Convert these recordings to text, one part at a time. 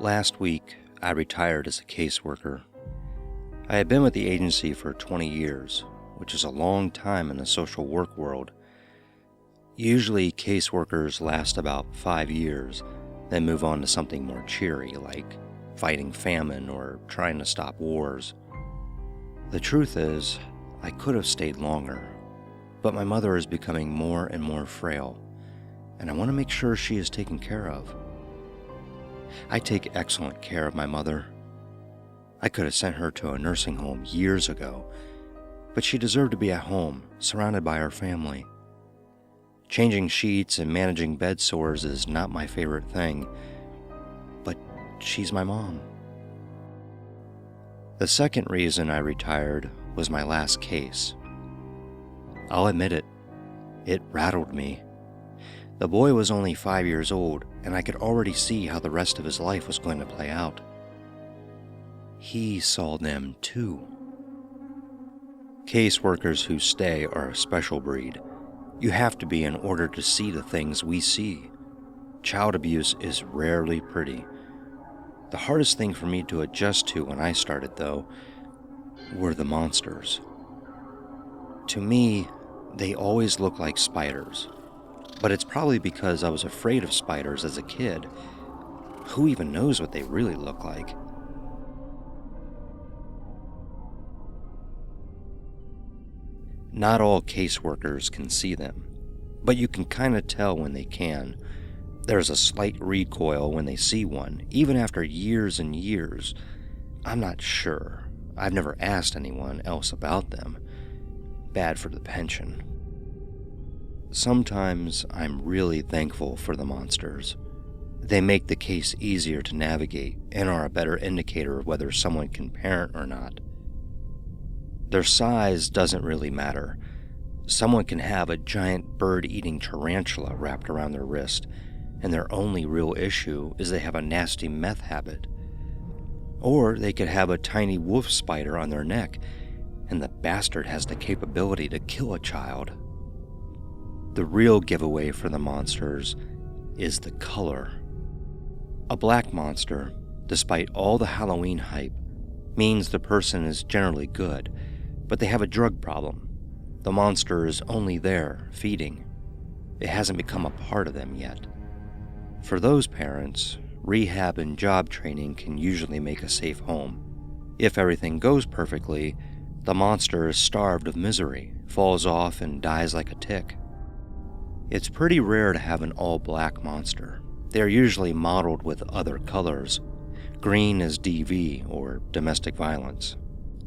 Last week, I retired as a caseworker. I had been with the agency for 20 years, which is a long time in the social work world. Usually, caseworkers last about 5 years, then move on to something more cheery, like fighting famine or trying to stop wars. The truth is, I could have stayed longer, but my mother is becoming more and more frail, and I want to make sure she is taken care of. I take excellent care of my mother. I could have sent her to a nursing home years ago, but she deserved to be at home, surrounded by her family. Changing sheets and managing bed sores is not my favorite thing, but she's my mom. The second reason I retired was my last case. I'll admit it rattled me. The boy was only 5 years old, and I could already see how the rest of his life was going to play out. He saw them too. Caseworkers who stay are a special breed. You have to be in order to see the things we see. Child abuse is rarely pretty. The hardest thing for me to adjust to when I started, though, were the monsters. To me, they always look like spiders. But it's probably because I was afraid of spiders as a kid. Who even knows what they really look like? Not all caseworkers can see them, but you can kind of tell when they can. There's a slight recoil when they see one, even after years and years. I'm not sure. I've never asked anyone else about them. Bad for the pension. Sometimes I'm really thankful for the monsters. They make the case easier to navigate and are a better indicator of whether someone can parent or not. Their size doesn't really matter. Someone can have a giant bird-eating tarantula wrapped around their wrist, and their only real issue is they have a nasty meth habit. Or they could have a tiny wolf spider on their neck, and the bastard has the capability to kill a child. The real giveaway for the monsters is the color. A black monster, despite all the Halloween hype, means the person is generally good, but they have a drug problem. The monster is only there, feeding. It hasn't become a part of them yet. For those parents, rehab and job training can usually make a safe home. If everything goes perfectly, the monster is starved of misery, falls off, and dies like a tick. It's pretty rare to have an all-black monster. They're usually modeled with other colors. Green is DV, or domestic violence.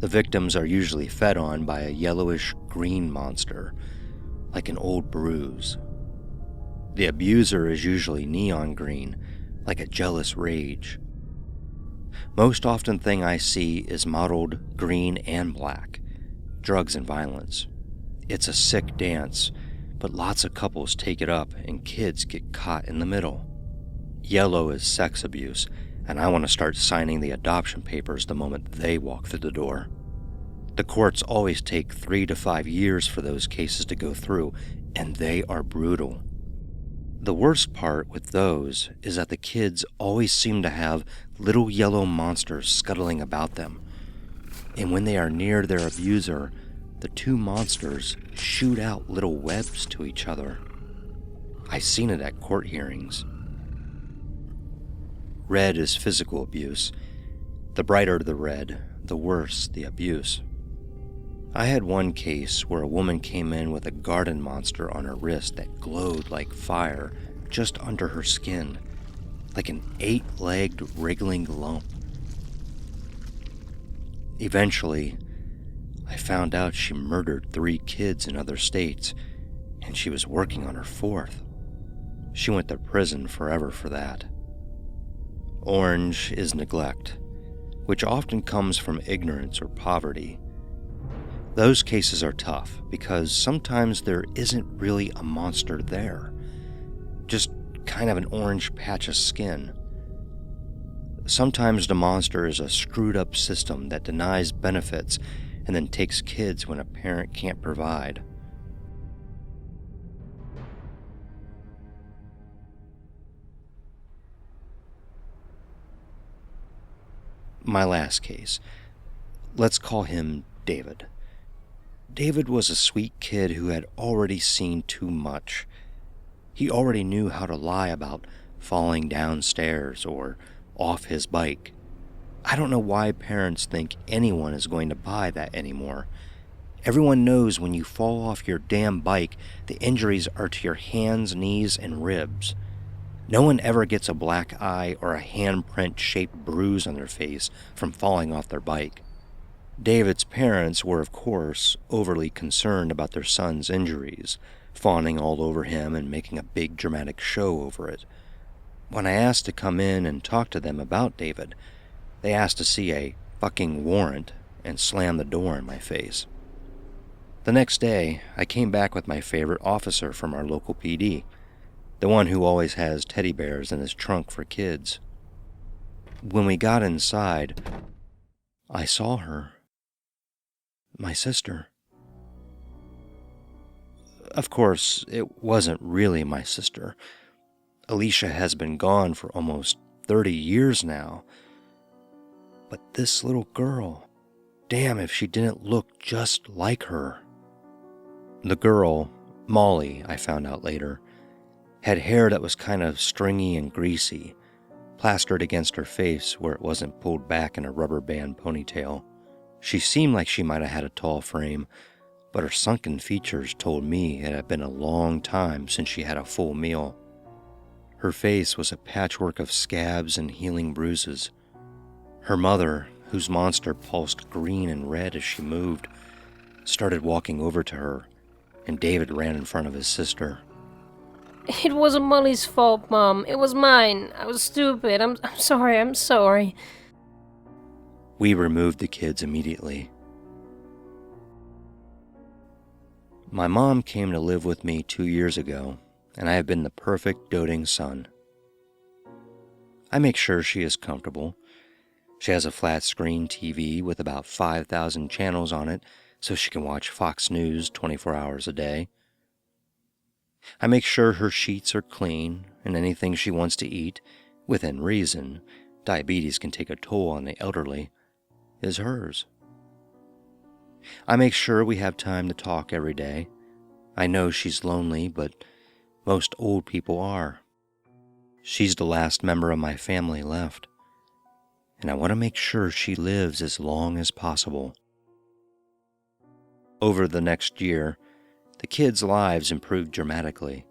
The victims are usually fed on by a yellowish-green monster, like an old bruise. The abuser is usually neon green, like a jealous rage. Most often thing I see is modeled green and black, drugs and violence. It's a sick dance, but lots of couples take it up and kids get caught in the middle. Yellow is sex abuse, and I want to start signing the adoption papers the moment they walk through the door. The courts always take 3 to 5 years for those cases to go through, and they are brutal. The worst part with those is that the kids always seem to have little yellow monsters scuttling about them, and when they are near their abuser, the two monsters shoot out little webs to each other. I've seen it at court hearings. Red is physical abuse. The brighter the red, the worse the abuse. I had one case where a woman came in with a garden monster on her wrist that glowed like fire just under her skin, like an 8-legged wriggling lump. Eventually, I found out she murdered 3 kids in other states, and she was working on her 4th. She went to prison forever for that. Orange is neglect, which often comes from ignorance or poverty. Those cases are tough because sometimes there isn't really a monster there, just kind of an orange patch of skin. Sometimes the monster is a screwed-up system that denies benefits and then takes kids when a parent can't provide. My last case. Let's call him David. David was a sweet kid who had already seen too much. He already knew how to lie about falling downstairs or off his bike. I don't know why parents think anyone is going to buy that anymore. Everyone knows when you fall off your damn bike, the injuries are to your hands, knees, and ribs. No one ever gets a black eye or a handprint-shaped bruise on their face from falling off their bike. David's parents were, of course, overly concerned about their son's injuries, fawning all over him and making a big dramatic show over it. When I asked to come in and talk to them about David, they asked to see a fucking warrant and slammed the door in my face. The next day, I came back with my favorite officer from our local PD, the one who always has teddy bears in his trunk for kids. When we got inside, I saw her. My sister. Of course, it wasn't really my sister. Alicia has been gone for almost 30 years now. But this little girl, damn if she didn't look just like her. The girl, Molly, I found out later, had hair that was kind of stringy and greasy, plastered against her face where it wasn't pulled back in a rubber band ponytail. She seemed like she might have had a tall frame, but her sunken features told me it had been a long time since she had a full meal. Her face was a patchwork of scabs and healing bruises. Her mother, whose monster pulsed green and red as she moved, started walking over to her, and David ran in front of his sister. It wasn't Molly's fault, Mom. It was mine. I was stupid. I'm sorry. We removed the kids immediately. My mom came to live with me 2 years ago, and I have been the perfect doting son. I make sure she is comfortable. She has a flat-screen TV with about 5,000 channels on it, so she can watch Fox News 24 hours a day. I make sure her sheets are clean, and anything she wants to eat, within reason, diabetes can take a toll on the elderly, is hers. I make sure we have time to talk every day. I know she's lonely, but most old people are. She's the last member of my family left, and I want to make sure she lives as long as possible. Over the next year, the kids' lives improved dramatically.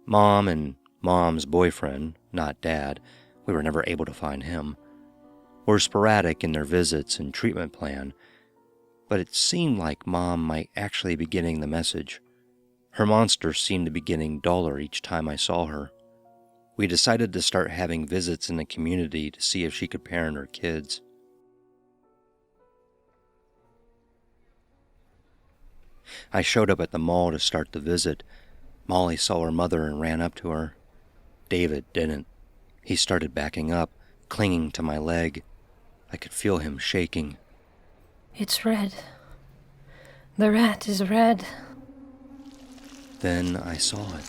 Mom and Mom's boyfriend, not Dad, we were never able to find him, were sporadic in their visits and treatment plan, but it seemed like Mom might actually be getting the message. Her monster seemed to be getting duller each time I saw her. We decided to start having visits in the community to see if she could parent her kids. I showed up at the mall to start the visit. Molly saw her mother and ran up to her. David didn't. He started backing up, clinging to my leg. I could feel him shaking. It's red. The rat is red. Then I saw it.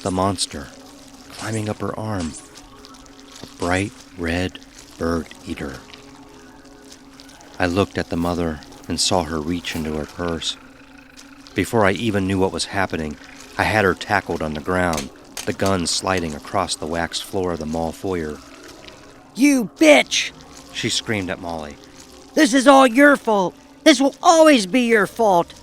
The monster, climbing up her arm. A bright red bird eater. I looked at the mother and saw her reach into her purse. Before I even knew what was happening, I had her tackled on the ground, the gun sliding across the waxed floor of the mall foyer. "You bitch!" She screamed at Molly. "This is all your fault! This will always be your fault!"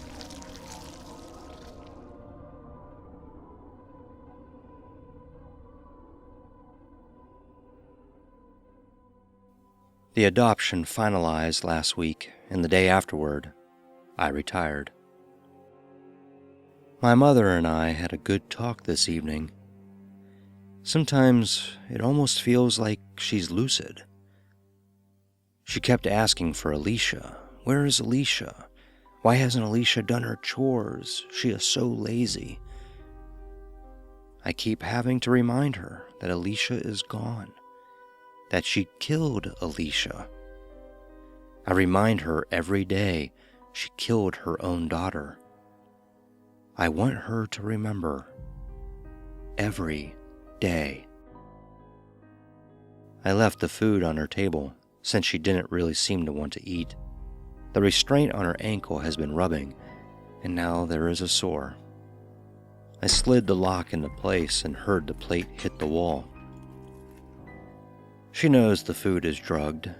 The adoption finalized last week, and the day afterward, I retired. My mother and I had a good talk this evening. Sometimes it almost feels like she's lucid. She kept asking for Alicia. Where is Alicia? Why hasn't Alicia done her chores? She is so lazy. I keep having to remind her that Alicia is gone, that she killed Alicia. I remind her every day she killed her own daughter. I want her to remember every day. I left the food on her table, since she didn't really seem to want to eat. The restraint on her ankle has been rubbing, and now there is a sore. I slid the lock into place and heard the plate hit the wall. She knows the food is drugged,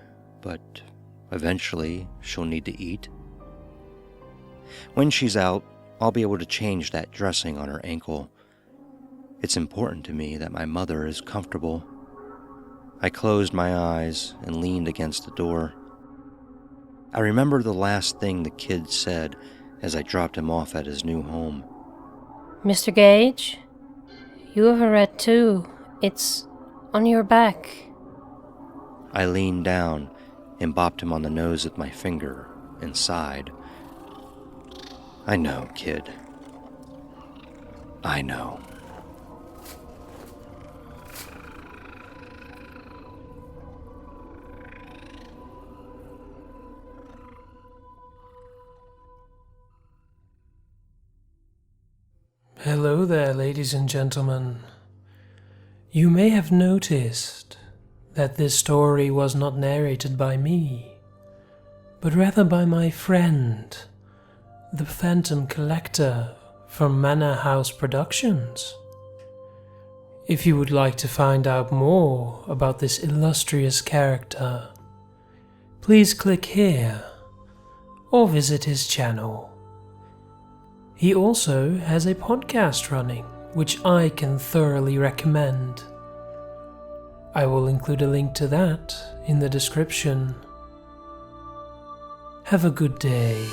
but eventually she'll need to eat. When she's out, I'll be able to change that dressing on her ankle. It's important to me that my mother is comfortable. I closed my eyes and leaned against the door. I remember the last thing the kid said as I dropped him off at his new home. Mr. Gage, you have a red too. It's on your back. I leaned down and bopped him on the nose with my finger and sighed. I know, kid. I know. Hello there, ladies and gentlemen. You may have noticed that this story was not narrated by me, but rather by my friend, the Phantom Collector from Manor House Productions. If you would like to find out more about this illustrious character, please click here or visit his channel. He also has a podcast running, which I can thoroughly recommend. I will include a link to that in the description. Have a good day.